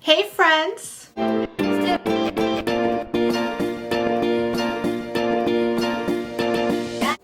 Hey friends!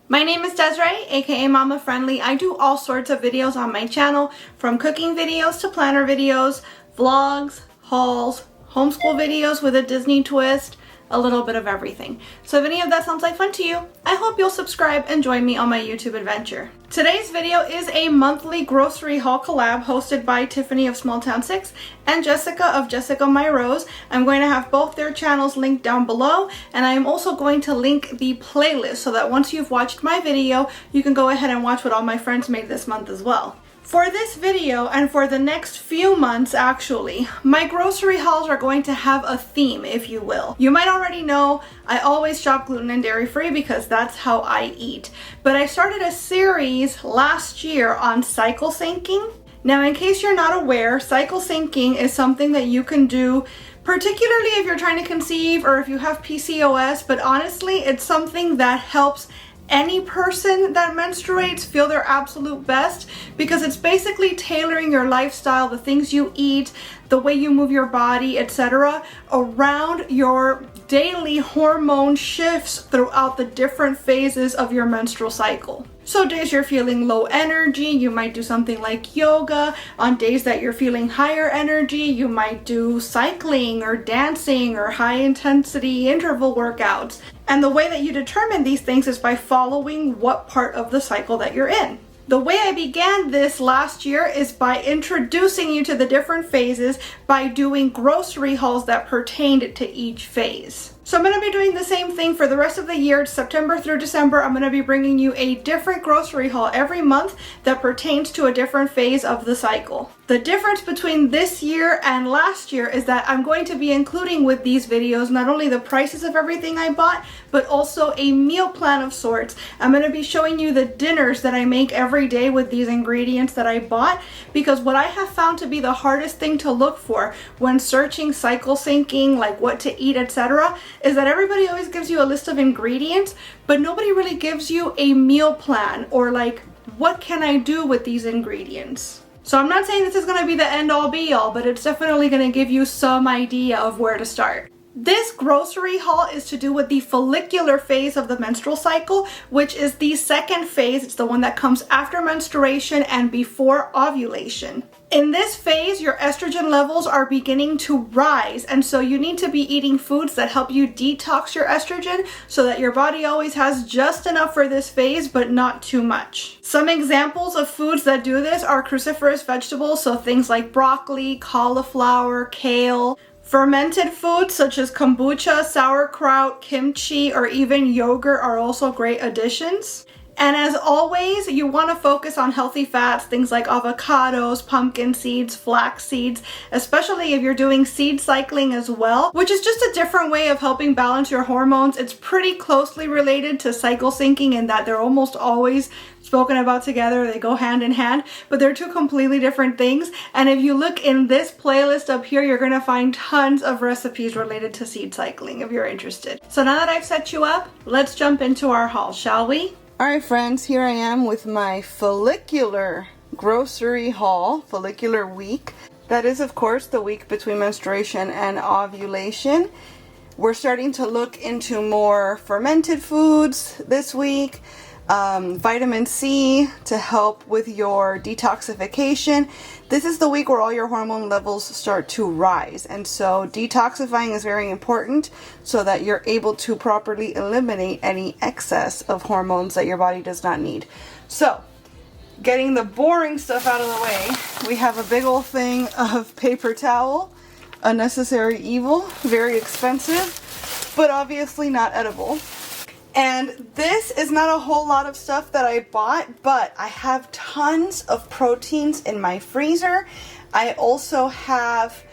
My name is Desiree, aka Mama Friendly. I do all sorts of videos on my channel, from cooking videos to planner videos, vlogs, hauls, homeschool videos with a Disney twist, a little bit of everything. So if any of that sounds like fun to you, I hope you'll subscribe and join me on my YouTube adventure. Today's video is a monthly grocery haul collab hosted by Tiffany of Small Town 6 and Jessica of Jessica My Rose. I'm going to have both their channels linked down below, and I am also going to link the playlist so that once you've watched my video, you can go ahead and watch what all my friends made this month as well. For this video, and for the next few months actually, my grocery hauls are going to have a theme, if you will. You might already know I always shop gluten and dairy free because that's how I eat. But I started a series last year on cycle syncing. Now, in case you're not aware, cycle syncing is something that you can do particularly if you're trying to conceive or if you have PCOS, but honestly, it's something that helps any person that menstruates feel their absolute best, because it's basically tailoring your lifestyle, the things you eat, the way you move your body, etc., around your daily hormone shifts throughout the different phases of your menstrual cycle. So days you're feeling low energy, you might do something like yoga. On days that you're feeling higher energy, you might do cycling or dancing or high intensity interval workouts. And the way that you determine these things is by following what part of the cycle that you're in. The way I began this last year is by introducing you to the different phases by doing grocery hauls that pertained to each phase. So I'm going to be doing the same thing for the rest of the year, September through December. I'm going to be bringing you a different grocery haul every month that pertains to a different phase of the cycle. The difference between this year and last year is that I'm going to be including with these videos not only the prices of everything I bought, but also a meal plan of sorts. I'm going to be showing you the dinners that I make every day with these ingredients that I bought, because what I have found to be the hardest thing to look for when searching cycle syncing, like what to eat, etc., is that everybody always gives you a list of ingredients, but nobody really gives you a meal plan or like, what can I do with these ingredients? So I'm not saying this is going to be the end all be all, but it's definitely going to give you some idea of where to start. This grocery haul is to do with the follicular phase of the menstrual cycle, which is the second phase. It's the one that comes after menstruation and before ovulation. In this phase, your estrogen levels are beginning to rise, and so you need to be eating foods that help you detox your estrogen so that your body always has just enough for this phase, but not too much. Some examples of foods that do this are cruciferous vegetables, so things like broccoli, cauliflower, kale. Fermented foods such as kombucha, sauerkraut, kimchi, or even yogurt are also great additions. And as always, you want to focus on healthy fats, things like avocados, pumpkin seeds, flax seeds, especially if you're doing seed cycling as well, which is just a different way of helping balance your hormones. It's pretty closely related to cycle syncing in that they're almost always spoken about together. They go hand in hand, but they're two completely different things. And if you look in this playlist up here, you're going to find tons of recipes related to seed cycling if you're interested. So now that I've set you up, let's jump into our haul, shall we? Alright friends, here I am with my follicular grocery haul, follicular week. That is, of course, the week between menstruation and ovulation. We're starting to look into more fermented foods this week. Vitamin C to help with your detoxification. This is the week where all your hormone levels start to rise, and so detoxifying is very important so that you're able to properly eliminate any excess of hormones that your body does not need. So, getting the boring stuff out of the way, we have a big old thing of paper towel, a necessary evil, very expensive, but obviously not edible. And this is not a whole lot of stuff that I bought, but I have tons of proteins in my freezer. I also have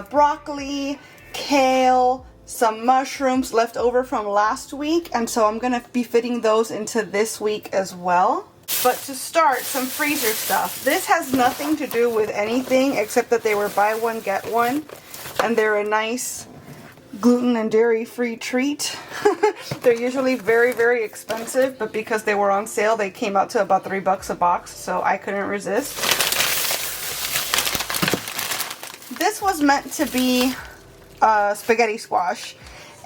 broccoli, kale, some mushrooms left over from last week, and so I'm going to be fitting those into this week as well. But to start, some freezer stuff. This has nothing to do with anything except that they were buy one, get one, and they're a nice gluten and dairy free treat. They're usually very, very expensive, but because they were on sale, they came out to about $3 a box, so I couldn't resist. This this was meant to be spaghetti squash,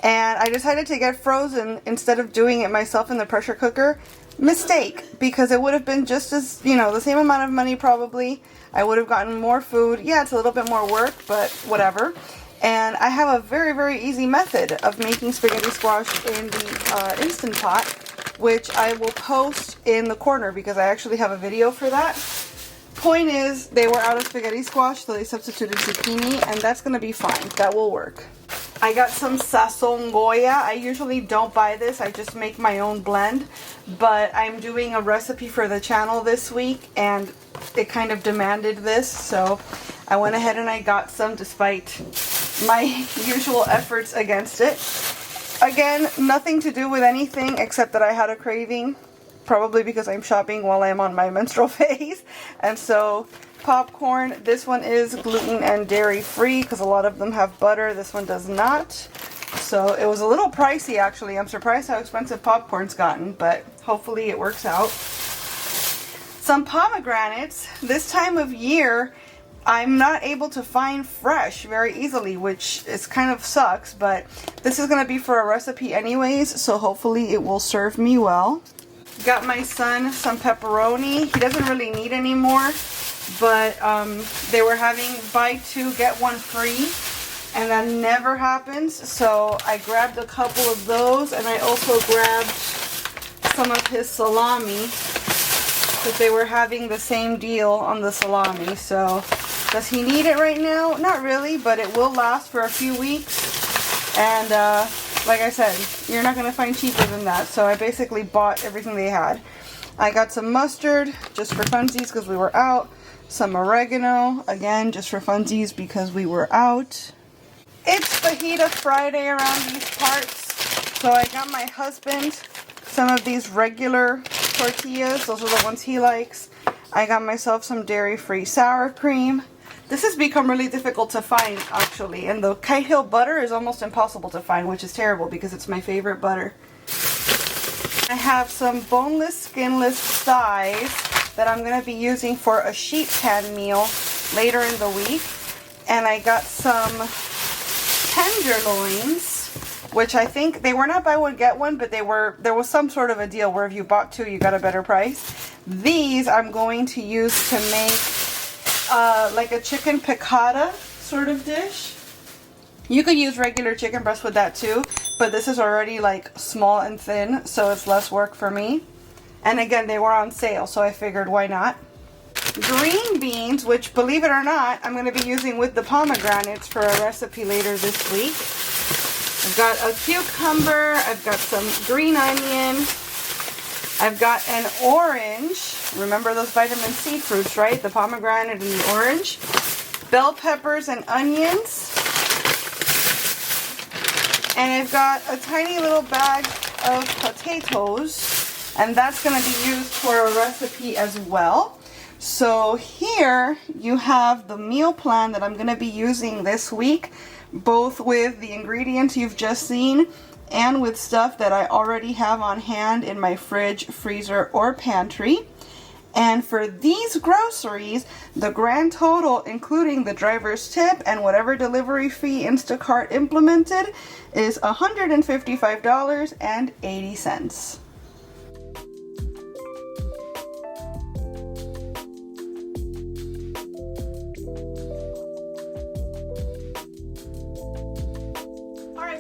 and I decided to get frozen instead of doing it myself in the pressure cooker. Mistake, because it would have been just as, you know, the same amount of money probably. I would have gotten more food. Yeah, it's a little bit more work, but whatever. And I have a very, very easy method of making spaghetti squash in the Instant Pot, which I will post in the corner because I actually have a video for that. Point is, they were out of spaghetti squash, so they substituted zucchini, and that's going to be fine. That will work. I got some sazongoya. I usually don't buy this. I just make my own blend, but I'm doing a recipe for the channel this week, and it kind of demanded this, so I went ahead and I got some despite my usual efforts against it. Again, nothing to do with anything except that I had a craving, probably because I'm shopping while I'm on my menstrual phase. And so popcorn, this one is gluten and dairy free because a lot of them have butter. This one does not. So it was a little pricey actually. I'm surprised how expensive popcorn's gotten, but hopefully it works out. Some pomegranates. This time of year I'm not able to find fresh very easily, which is kind of sucks, but this is going to be for a recipe anyways, so hopefully it will serve me well. Got my son some pepperoni. He doesn't really need any more, but they were having buy two get one free, and that never happens, so I grabbed a couple of those, and I also grabbed some of his salami because they were having the same deal on the salami. So does he need it right now? Not really, but it will last for a few weeks. And like I said, you're not going to find cheaper than that. So I basically bought everything they had. I got some mustard just for funsies because we were out. Some oregano, again, just for funsies because we were out. It's Fajita Friday around these parts. So I got my husband some of these regular tortillas. Those are the ones he likes. I got myself some dairy-free sour cream. This has become really difficult to find, actually, and the Kite Hill butter is almost impossible to find, which is terrible because it's my favorite butter. I have some boneless, skinless thighs that I'm going to be using for a sheet pan meal later in the week. And I got some tenderloins, which I think they were not buy one get one, but there was some sort of a deal where if you bought two you got a better price. These I'm going to use to make like a chicken piccata sort of dish. You could use regular chicken breast with that too, but this is already like small and thin, so it's less work for me. And again, they were on sale, so I figured why not. Green beans, which believe it or not, I'm going to be using with the pomegranates for a recipe later this week. I've got a cucumber, I've got some green onion, I've got an orange. Remember those vitamin C fruits, right? The pomegranate and the orange. Bell peppers and onions. And I've got a tiny little bag of potatoes, and that's going to be used for a recipe as well. So here you have the meal plan that I'm going to be using this week, both with the ingredients you've just seen and with stuff that I already have on hand in my fridge, freezer, or pantry. And for these groceries, the grand total, including the driver's tip and whatever delivery fee Instacart implemented, is $155.80.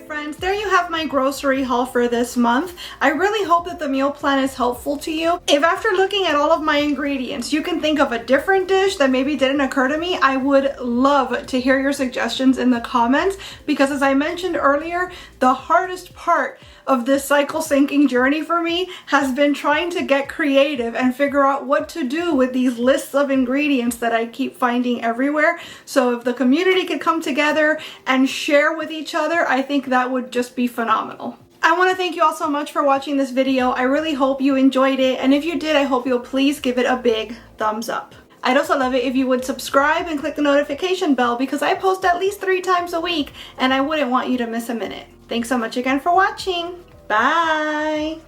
Friends, there you have my grocery haul for this month. I really hope that the meal plan is helpful to you. If after looking at all of my ingredients you can think of a different dish that maybe didn't occur to me, I would love to hear your suggestions in the comments, because as I mentioned earlier, the hardest part of this cycle syncing journey for me has been trying to get creative and figure out what to do with these lists of ingredients that I keep finding everywhere. So if the community could come together and share with each other, I think that would just be phenomenal. I want to thank you all so much for watching this video. I really hope you enjoyed it, and if you did, I hope you'll please give it a big thumbs up. I'd also love it if you would subscribe and click the notification bell, because I post at least 3 times a week and I wouldn't want you to miss a minute. Thanks so much again for watching. Bye!